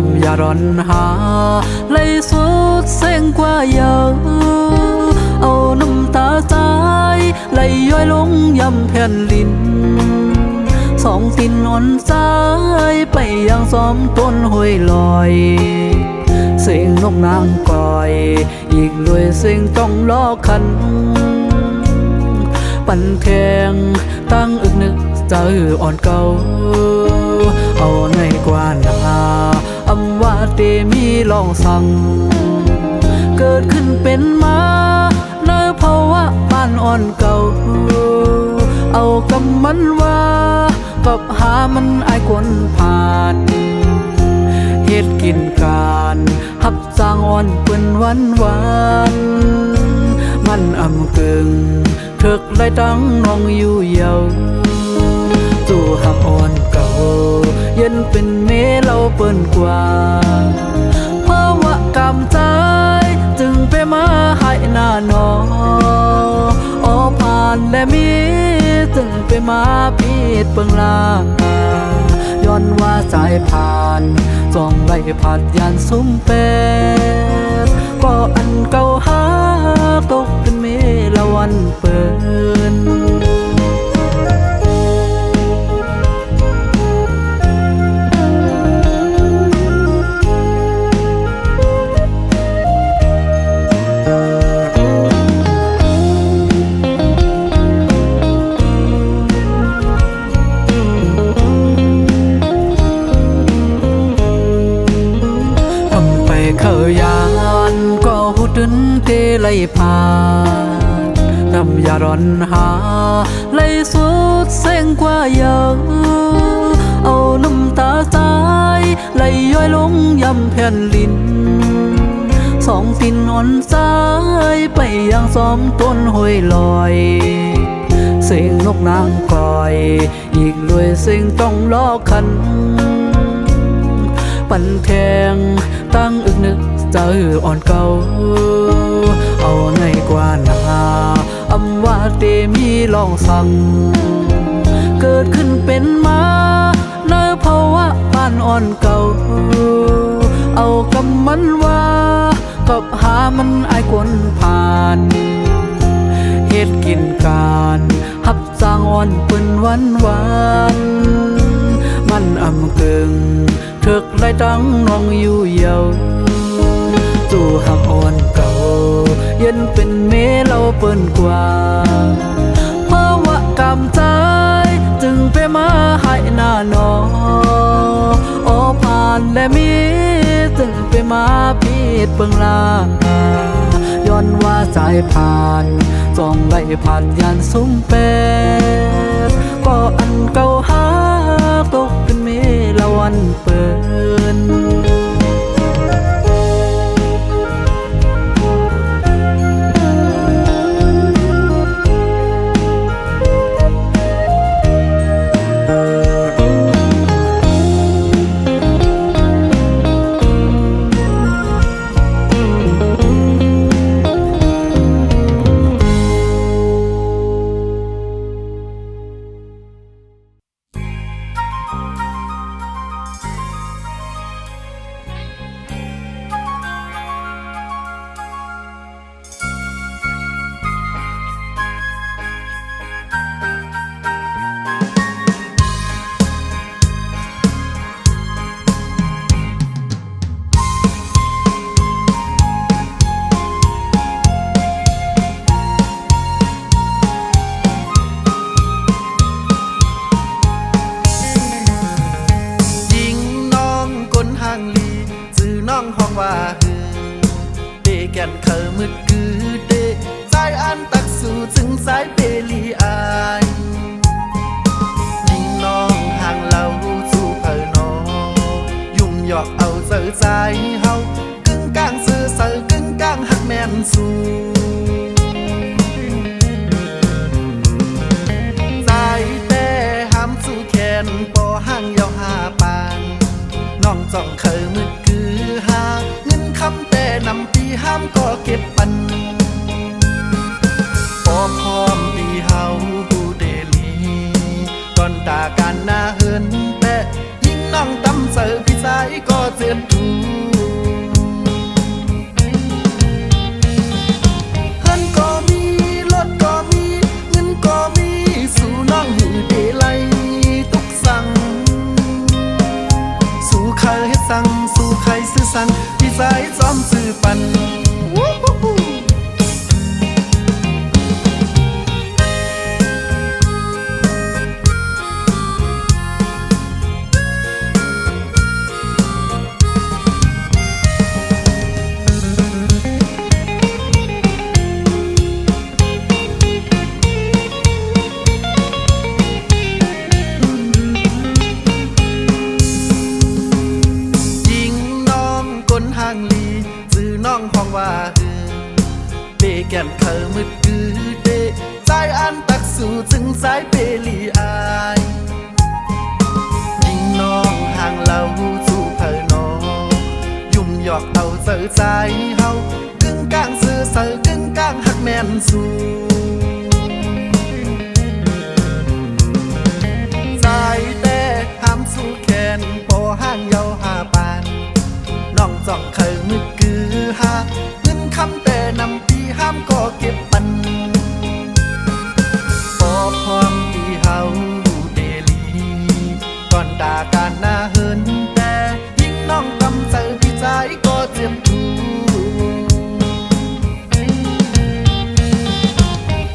ำอย่าร้อนหาไหลสุดเส้นกว่าเยอะเอาน้ำตาใจไหลย้อยลงยำแผ่นลินสองตินอ่อนใจไปยังซ้อมต้นห้วยลอยเสียงนกนางก่อยอีกด้วยเสียงต้องล้อคันปั่นแทงตั้งอึกนึกใจอ่อนเก่าเอาในกว่านาอำว่าเตมีลองสั่งเกิดขึ้นเป็นมาในภาวะบ้านอ่อนเก่าเอากำมันว่ากับหามันอายคนผ่านเฮ็ดกินการหับสร้างอ่อนเปิ้นวันมันอำกึ่งเถิกไล่ตั้งน้องอยู่เยาจู่หักอ่อนเก่าเย็นเป็นเมเราเปิ้นกว่าเพราะว่ากำใจจึงไปมาให้หน้าหนอผ่านและมีจึงไปมาพีดเปิงลาย้อนว่าสายผ่านส่องไล่ผัดยานซุ้มเป็ดก็อันเก่าหาตกเป็นเมละวันเปินเตไล่ผ่านน้ำอย่าร้อนหาไหลสุดเส้นกว่าเยอะเอาน้ำตาใจไหลย้อยลงยำแผ่นลินสองตินอ่อนใจไปยังซ้อมต้นห้วยลอยเสียงนกนางก่อยอีกด้วยเสียงต้องล้อคันปั่นแทงตั้งอึกนึกใจอ่อนเก่าเอาในกว่านาอำว่าเตมีลองสั่งเกิดขึ้นเป็นมาในภาวะบ้านอ่อนเก่าเอากำมันว่ากับหามันอายคนผ่านเฮ็ดกินการหับสร้างอ่อนเปิ้นวันมันอำกึ่งเถิกไล่ตั้งน้องอยู่เยาจู่หักอ่อนเก่าเย็นเป็นเมเราเปิ้นกว่าเพราะว่ากำใจจึงไปมาให้หน้าหนอผ่านและมีจึงไปมาพีดเปิงลาย้อนว่าสายผ่านส่องไล่ผ่านยานซุ้มเป็ดก็อันเก่าหาตกเป็นเมละวันเปิ้นตาการหน้าเหินแต่ยิ่งน้องตำเสิร์ฟพี่สายก็เจ็บ จอมสื่อปันห่างลีซื้อน้องห้องว่าเบแก่นเธอมืดกือเดใจอันตักสู่จึงสายเปลีอายยิงน้องห่างเราสู่เพอนอยุ่มหยอกเอาเจอใจเฮากึ่งกลางซื้อเสือกึ่งกลางหักแม่นสู่ใจแต่ห้ามสู่แขนพอห่างเยาหาปานน้องจ้องเคยมืดกือหาเงินคำแต่นำปีห้ามก็เก็บปันพอพร้อมที่เฮาเดลีก่อนด่าการหน้าเฮินแต่ยิ่งน้องตำใจพี่ใจก็เจ็บทู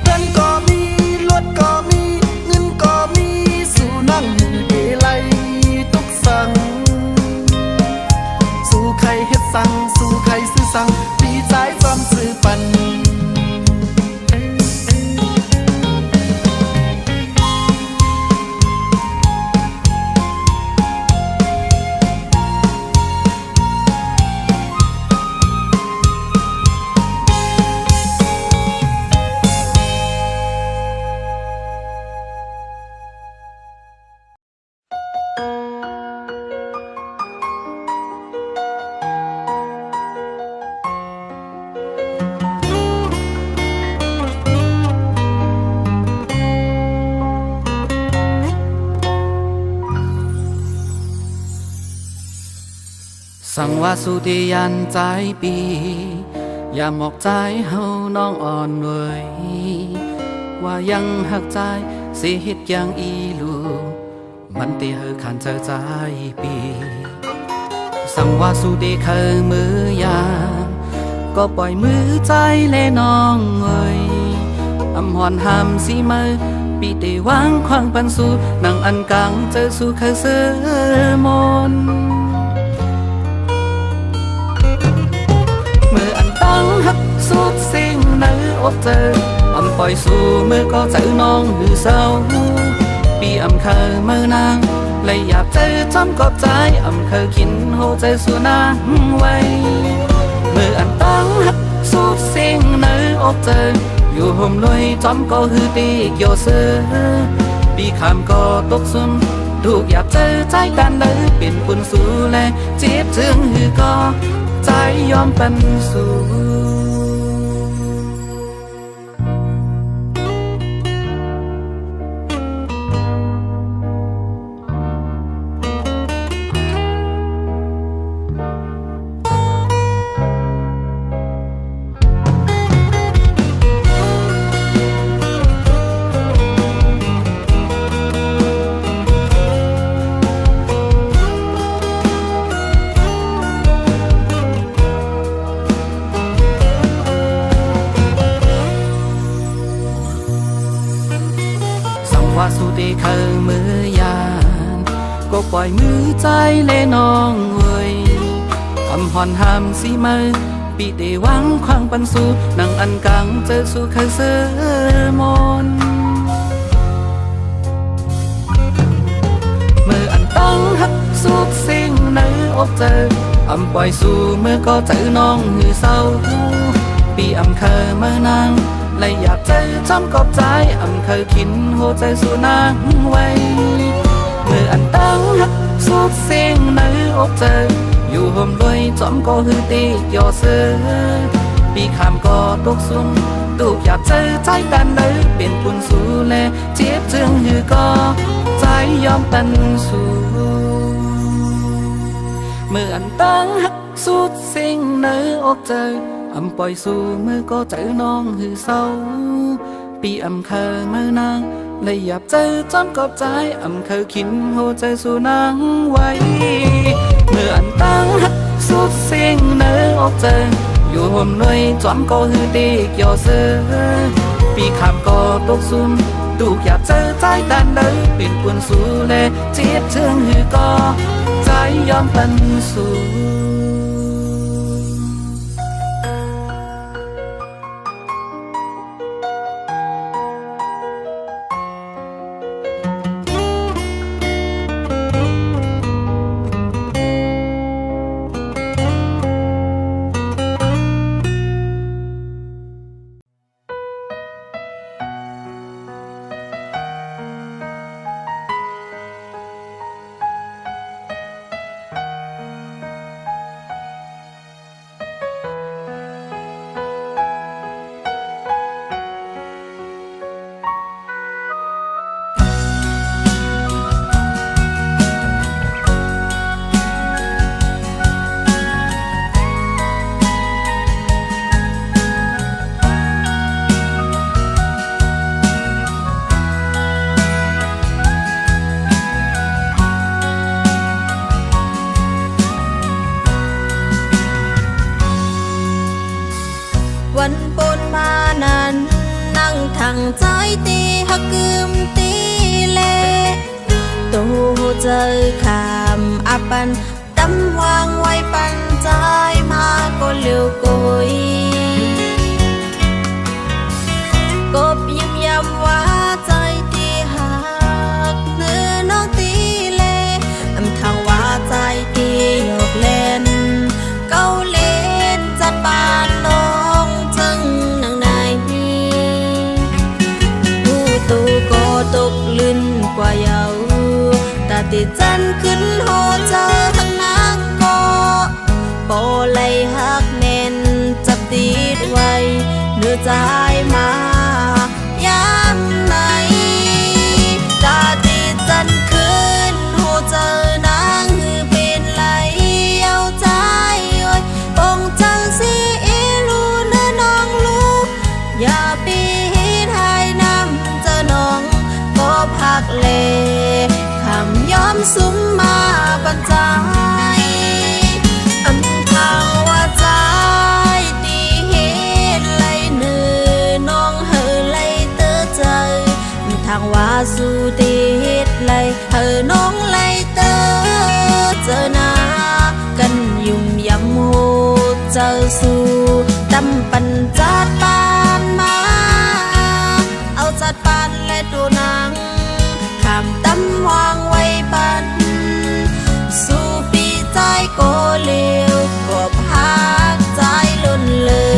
เงินก็มีรถก็มีเงินก็มีสู่น้องอยู่เดลัยทุกสั่งสู่ใครเฮ็ดสั่งสู่ใครซื้อสั่งปีใจจอมซื้อปันสั่งว่าสุติยันใจปีอย่าหมอกใจเฮาน้องอ่อนเวยว่ายังหักใจสิเฮ็ดอย่างอีลูมันตีเฮอขันเจอใจปีสั่งว่าสุติเคยมือยามก็ปล่อยมือใจเลน้องเวยอำหอนหามสิมือปีเตวางควางปันสู่นางอันกังเจอสู่เคยเสือมนตั้งหักสุดสิ่งในอกเจออำปล่อยสู่มือก็เจอน้องหือเศร้าปีอำเคยมือนางเลยอยากเจอจอมกอบใจอำเคยกินโหใจสู่นางไว้มืออันตั้งหักสุดสิ่งในอกเจออยู่ห่มลอยจอมก็หือตีเกี่ยวเสือปีคำก็ตกซุ่มถูกอยากเจอใจกันเลยเป็นปุ่นสู่แลเจ็บถึงหือก็ใจยอมเป็นสู่ว่าสุติเคยมือยานก็ปล่อยมือใจเลน้องเวยคำหอนหามสิมือปีเตวางควางปันสู่นางอันกังเจอสู่เคยเสือมนมืออันตั้งหักสุดสิ่งในอกเจออำปล่อยสู่มือก็เจอน้องหือเศร้าปีอำเคยมือนางเลยอยากเจอจอมกอบใจอำเคยคินโหใจสู่นางไว้มืออันตั้งหักสุดสิ่งในอกเจออยู่ห่มด้วยจอมก็หือตีเกี่ยวเสือปีคำก็ตกซุ่มตูกอยากเจอใจกันเลยเป็นปุ่นสู่แลเจ็บจึงหือก็ใจยอมเป็นสู่มืออันตั้งหักสุดสิ่งในอกเจออำปล่อยสู่มือก็เจอน้องหือเศร้าปีอำเคยมือนางเลยอยากเจอจอมกอบใจอำเคยคินโหใจสู่นางไว้เมื่ออันตั้งหักสุ สุดสิ่งเนื้อออกเจออยู่ห่มหน่วยจอมก็ฮือดีเกี่ยวเสือปีคำก็ตกซุ่มตูกอยากเจอใจตันเดินเป็นปวนสู้เลยเจ็บเชิงฮือก็ใจยอมปันสู้ วันปนมานั้นนั่งทางใจตีหักกึมตีเลตูเจอคำอาปันตำวางไว้ปันใจมาก็เลี้ยวกุยกบยิ้มย้ำว่าใจตีหักเนื้อน้องตีเลอำทางว่าใจตีหยอกเล่นเก้าเล่นจัดปานน้องจึงนางในผู้ตูก็ตกลื่นกว่าเยาตาติดจันขึ้นโหเจอทั้งนางก็โปเลยหักแน่นจับติดไว้เนื้อใจมาย้ำไหนตาติดจันขึ้นโหเจอนางหือเป็นไหลเอาใจโอ้ยปงจังสิลูเนื้อน้องลูกอย่าปีไทยน้ำเจอน้องก็พักเลคำย้อมซุ้มมาปันใจอำทางว่าใจดีเฮ็ดไหลเนื้อน้องเฮอไหลเตอใจทางว่าสู่ดีเฮ็ดไหลเฮอน้องไหลเตอเจอหน้ากันยุ่มยำโหเจอสู่ตำปันจัดปานมาเอาจัดปานและตัวนางคำตำวางไว้ปันสู่ปีใจก็เลี้ยวก็พักใจล้นเลย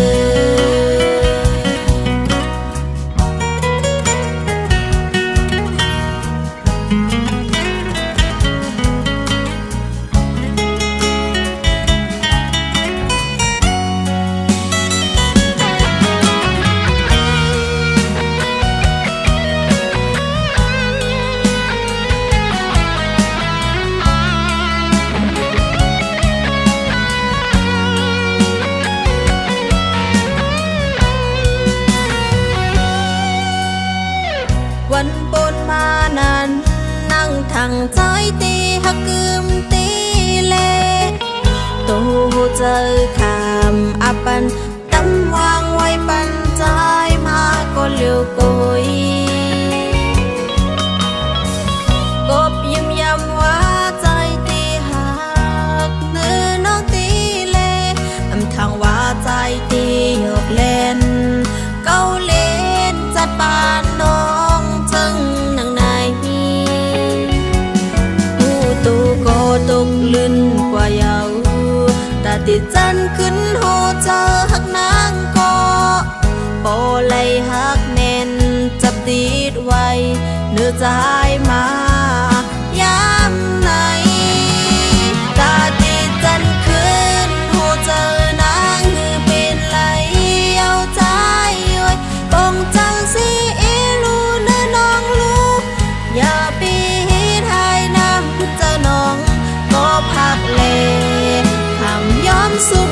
วันปนมานั้นนั่งทางใจตีหักกึมตีเลตูเจอคำอาปันตำวางไว้ปันใจมาก็เลี้ยวกุยกบยิ้มย้ำว่าใจตีหักเนื้อน้องตีเลอำทางว่าใจตีหยอกเล่นเก้าเล่นจัดปานน้องจึงนางในผู้ตูก็ตกลื่นกว่าเยาตาติดจันขึ้นโหเจอหักนางก็โปเลยหักแน่นจับติดไว้เนื้อใจมาย้ำไหนตาติดจันขึ้นโหเจอนางหือเป็นไหลเอาใจโอ้ยปงจังสิลูเนื้อน้องลูกอย่าปีไทยน้ำเจอน้องก็พักเลคำย้อมสู่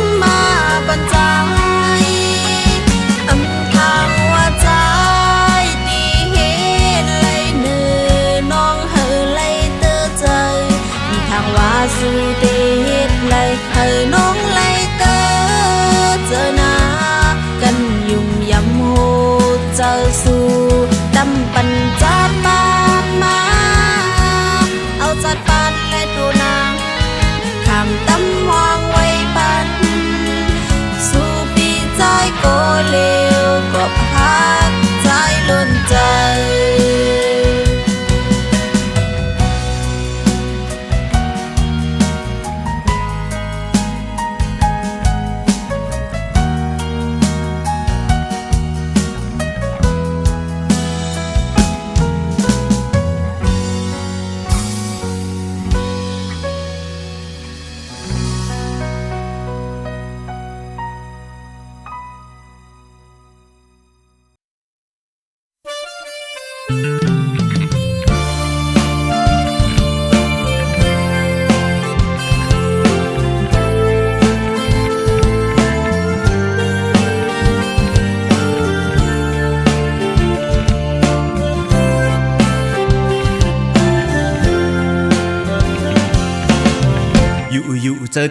อยู่เจอ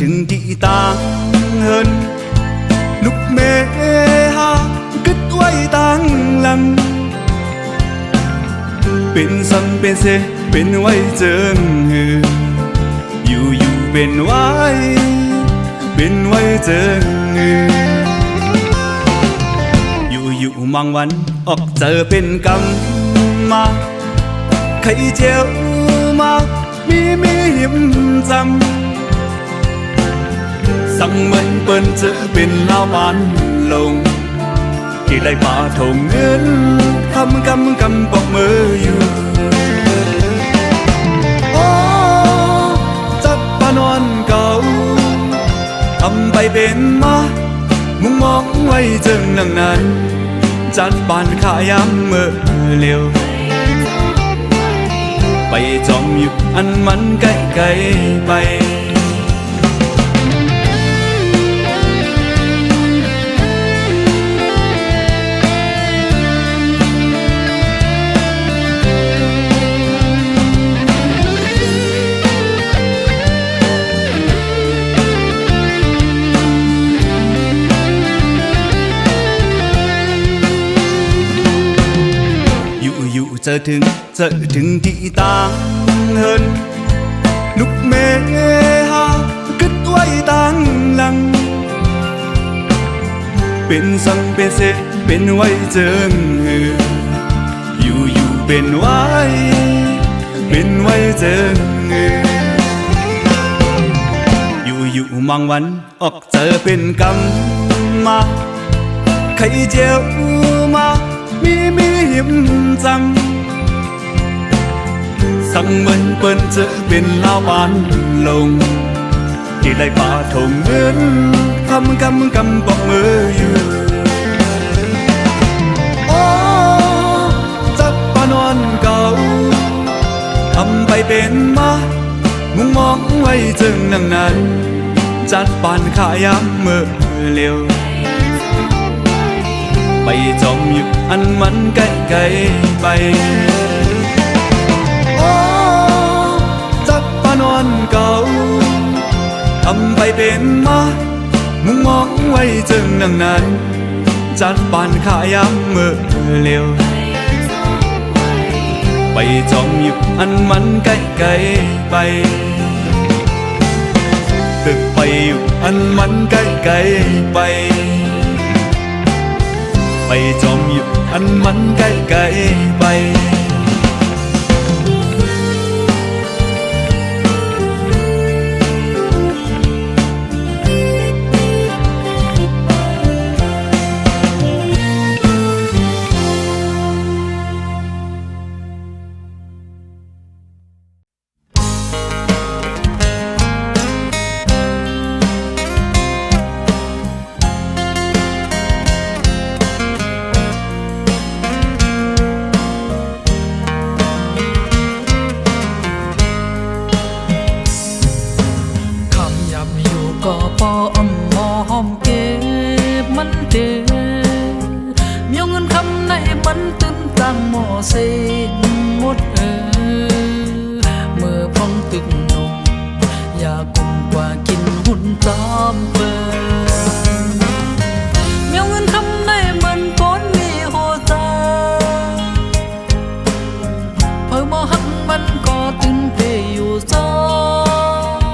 ถึงที่ต่างhơn lúc mê ha cất quay tăng lăng bên sân bên xe bên quay chân hưอยู่bên quay chân hưอยู่บางวันออกเจอเป็นกรรมมาใครเจียวมามีหิมจำสั่งเหมือนเปิ้นเจอเป็นลาวบ้านลงที่ได้ป่าถงเงินคำปอกมืออยู่โอ้จัดปานอนเก่าทำไปเป็นมามุ่งมองไว้จึงดังนั้นจัดปานขายำเมื่อเร็วไปจอมอยู่อันมันไกลไปอยู่เจอถึงที่ต่างhơn lúc mê ha cất quay tăng lăng bên sân bên xe bên quay chân hưอยู่bên quay chân hưอยู่บางวันออกเจอเป็นกรรมมาใครเจียวมามีหิมจำสั่งเหมือนเปิ้นเจอเป็นลาวบ้านลงที่ได้ป่าถงเงินคำปอกมืออยู่โอ้จับปานอนเก่าทำไปเป็นมามุ่งมองไว้จึงดังนั้นจัดปานขายำเมื่อเร็วไปจอมอยู่อันมันไกลไปโอ้จับปานอนเก่าทำไปเป็นมามุ่งมองไว้จึงดังนั้นจัดปานขายำเมื่อเร็วไปจอมอยู่อันมันไกลไปตึกไปอยู่อันมันไกลไปไปจอมอยู่อันมันไกลไปเส้นหมดเมื่อพ้องตึกนมอยากกุมกว่ากินหุ่นจอมเบอเมียวเงินคำในมันก้นมีโหตาเพิ่มมาหักมันก็ตึงเพอยู่จอ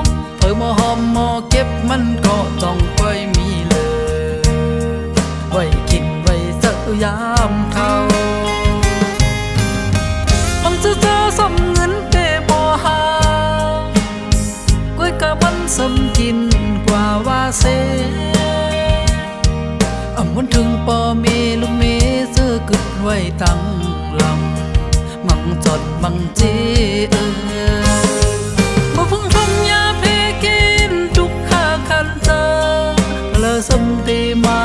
มเพิ่มมาหอมมาเก็บมันก็ต้องไปมีเลยไว้กินไว้เจอยามเขาจะสมเงินเปบ่หาก้อยกะมันสมกินกว่าว่าเสวันถึงปอเมลุเมเสื้อกึดไว้ตั้งลำมังจดมังเจบ่พึ่งทำยาเพกินทุกข้าคันเจอเลอสมตีมา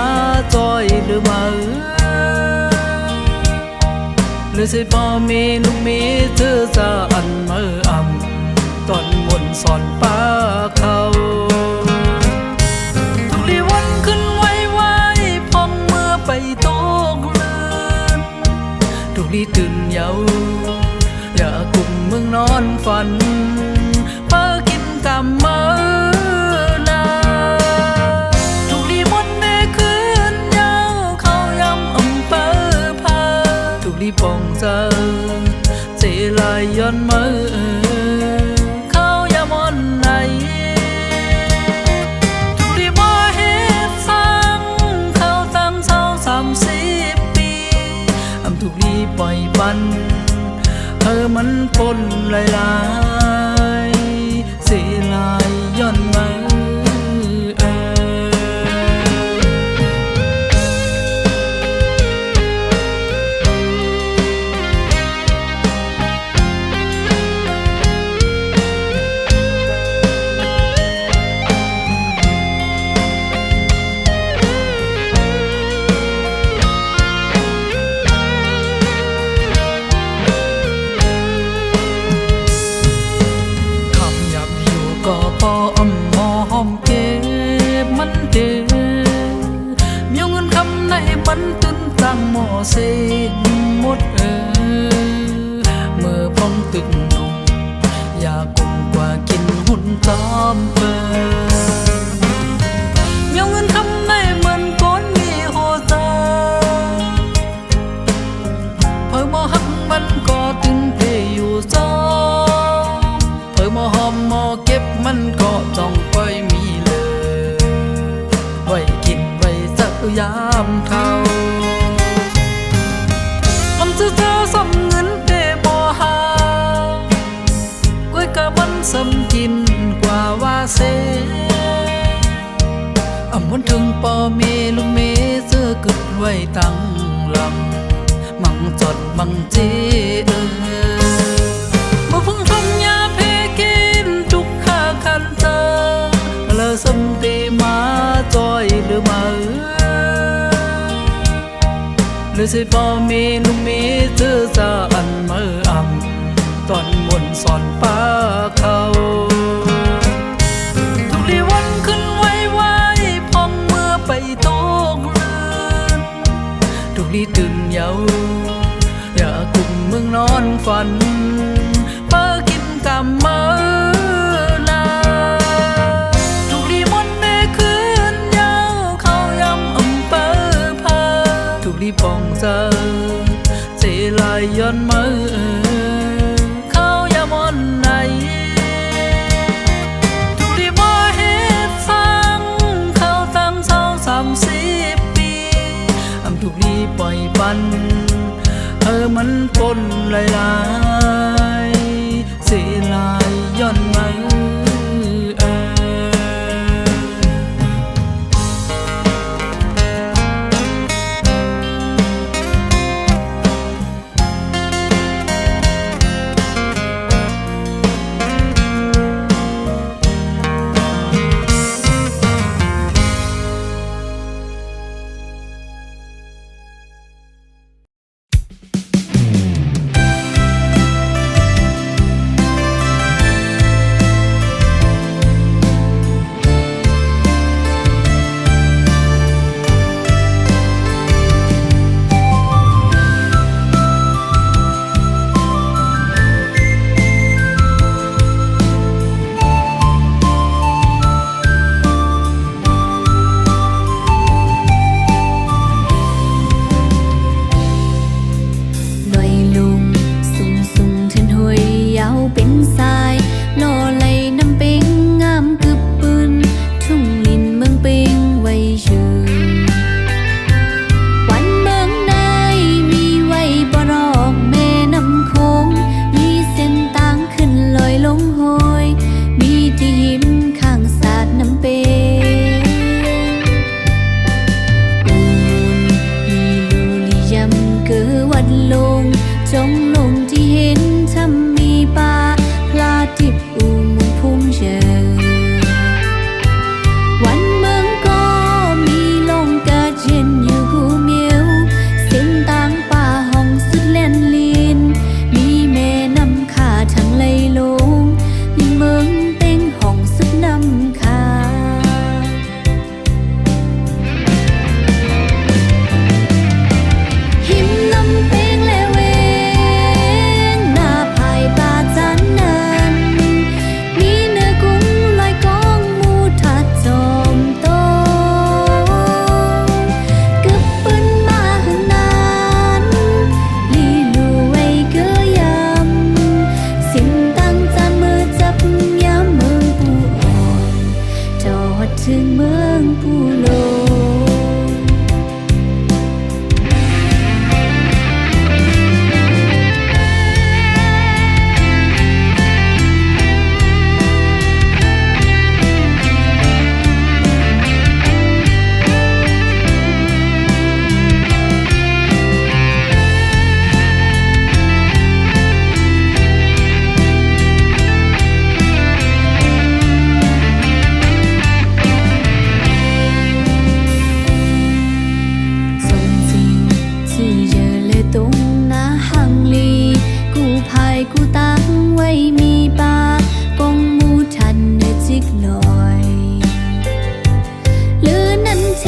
จอยหรือมา รือสิพอมีลูกมีเธอจะอันเมื่ออ่ำตอนบนสอนป้าเขาทุกลีวันขึ้นไว้พองเมื่อไปตกลืนทุกลีตื่นเยาอย่ากลุ่มเมืองนอนฝันเพื่อกินกำมือนาทุกลีมนเมคืนเยาเขายำอำเภอพาทุกลีปองเจอเจลายย้อนมือเขายำอ่อนไหนทุกลีบ่เฮ็ดฟังเขาตั้งเศร้า30 ปีอำทุกลีปล่อยบันมันปนหลายๆเสียลายย้อนมามันตึนตังหมอเสียหมดเมื่อพองตึกนมอยากกลมกว่ากินหุ่นจอมเปิดเมียวเงินคำในเหมือนก้นมีโหตาเพิ่มอหักมันก็ตึงเพอยู่จอเพิ่มอหอมมอเก็บมันก็จ้องไปมีเลยไว้กินไว้สักยามเท่ามันจะเจอสมเงินเดบ่หาก้วยกะมันสำกินกว่าว่าเสอำวันถึงปอเมลุงเมเสื้อกึดไว้ตั้งลำมังจดมังเจบ่พึ่งทำยาเพกินจุกข้าคันเธอแล้วสมตีมาจอยหรือมาหรือสิพอมีลูกมีเธอจะอันเมื่ออ่ำตอนบนสอนป้าเขาทุกลีวันขึ้นไว้พองเมื่อไปตกลืนทุกลีตื่นเยาอย่ากลุ่มเมืองนอนฝันเพื่อกินกำมือนาทุกลีมนเมคืนเยาเขายำอำเภอพาทุกลีปองเจอเจลายย้อนมือเขายำอ่อนไหนทุกลีบ่เฮ็ดฟังเขาตั้งเศร้า30 ปีอำทุกลีปล่อยบันมันปนหลายๆเสียลายย้อนมา ปูโลกูตั้งไว้มีปากงมูทันเนจิกลอยหรือนั้นแท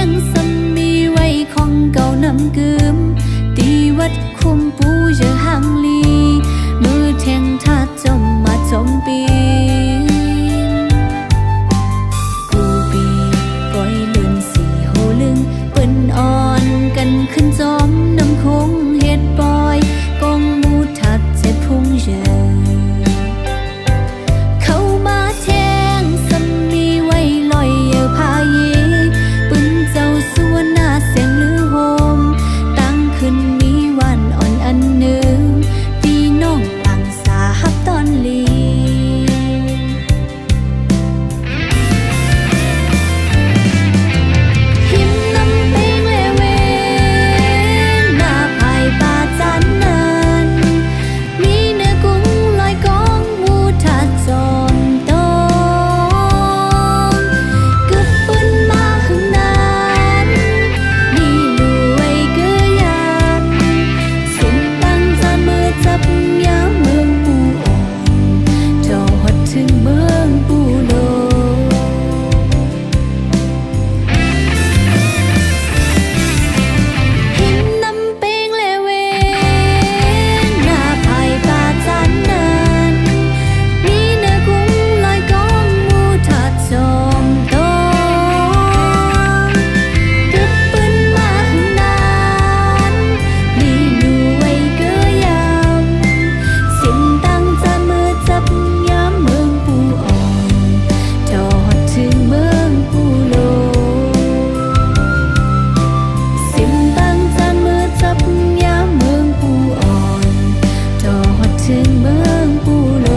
งสมีไว้ของเก่านำกึมตีวัดคุมปูเยอะหังลีมือแทงท่าจมมาจมปีกูปีปล่อยลืนสีโหลึงเปิ้นอ่อนกันขึ้นจอมน้ำคงเฮ็ดปอยกงมูทัดเจ็ดพุ่งเยอะเข้ามาแทงสมีไว้ลอยเยอะพาเยปืนเจ้าสวนหน้าเสียงลือโฮมตั้งขึ้นมีวันอ่อนอันหนึ่งตีน้องปังสาหับตอนลีหิมน้ำเพลงเลเวหน้าภายป่าจันนั้นมีเนื้อกุ้งลอยกองมูทัดจอมตองกึบปืนมาหึงนั้นมีลู่ไว้เกยยันสุ่มตั้งจานมือจับยามเมืองปูอ่อนจอดถึงเมืองปูโลหิมน้ำเปงเลเวหน้าภายป่าจันนั้นมีเนื้อกุ้งลอยกองมูทัดจอมตองกึบปืนมาหึงนั้นมีลู่ไว้เกยยำสิ้นตั้งจานมือจับยามเมืองปูอ่อนจอดถึงเมืองปูโลสิ้นตั้งจานมือจับยามเมืองปูอ่อนจอดถึงเมืองปูโล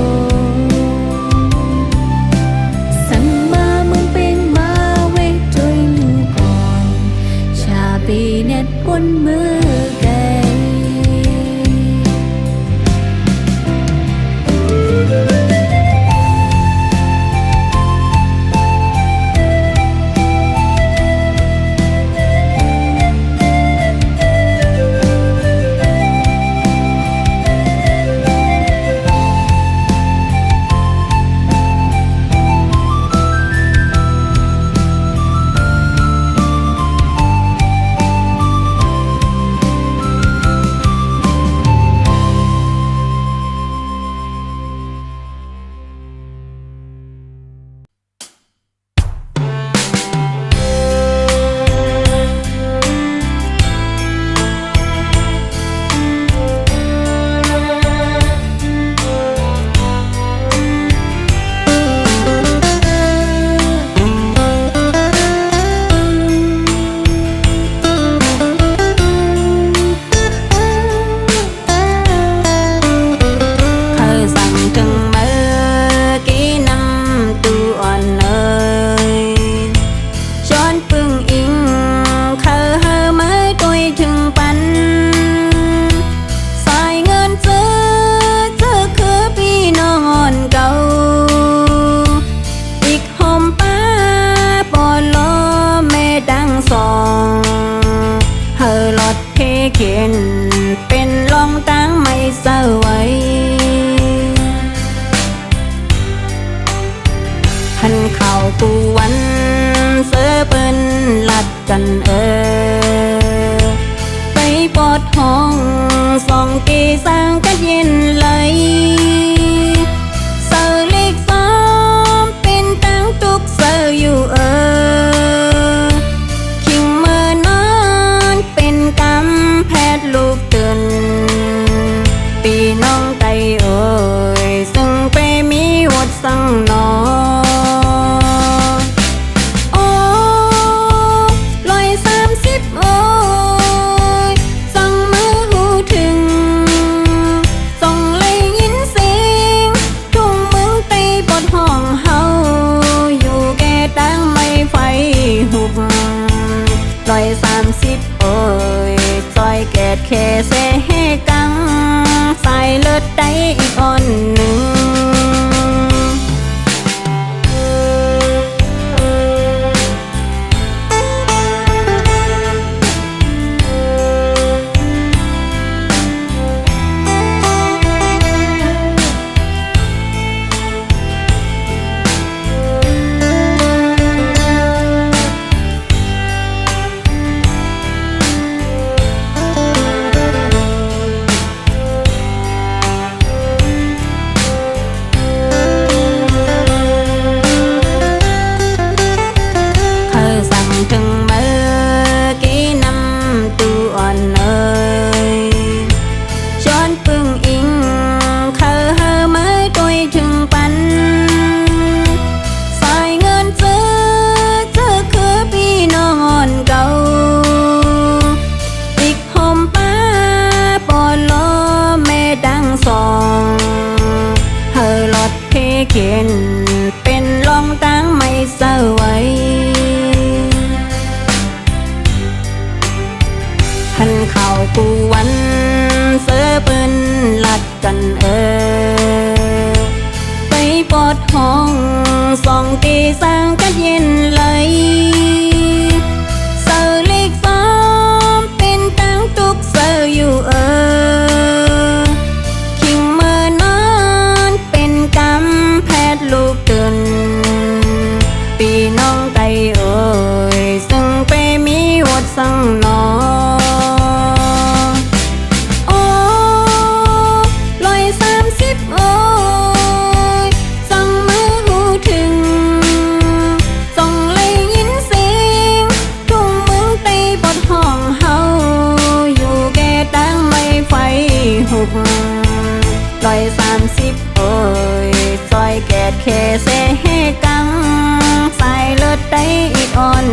สั่งมาเมืองเป็งมาเวกจอยลูกก่อนชาปีเน็ตบนมือไกล หันเข่ากูวันเสือเปิ้นลัดกันไปปอดห้องสองกีสร้างกันเย็นไหลเสือเล็กซ้อมเป็นตั้งตุกเสืออยู่คิงเมื่อนอนเป็นกำแพทย์ลูกตื่นปีน้องไตซึ่งไปมีวดสั่งนอโอ้ 130โอ้ยซอยแกดแค่เสกังสายเลือดได้อีกอ่อนหนึ่งถึงเมื่อกี้นำตัวอ่อนเอ่ยชวนปึงอิงเขาเฮอเมื่อตัวถึงปันใส่เงินซื้อคือพี่น้องอ่อนเก่าติกหอมป้าปอลอแม่ดังสองเฮอหลอดเพเขียนเป็นรองตั้งไม่เศร้าไว้หันเข่ากูวันเสือปืนลัดกันไปปอดห้อง2 ตีสร้างกันเย็นเลยเสือเล็กซ้อมเป็นตั้งตุกเสืออยู่คิงเมื่อนอนเป็นกำแพทย์ลูกตื่นปีน้องไตซึ่งไปมีวดสั่งนอ130โอ้ยซอยแกดแค่เสกังสายเลือดได้อีกอ่อน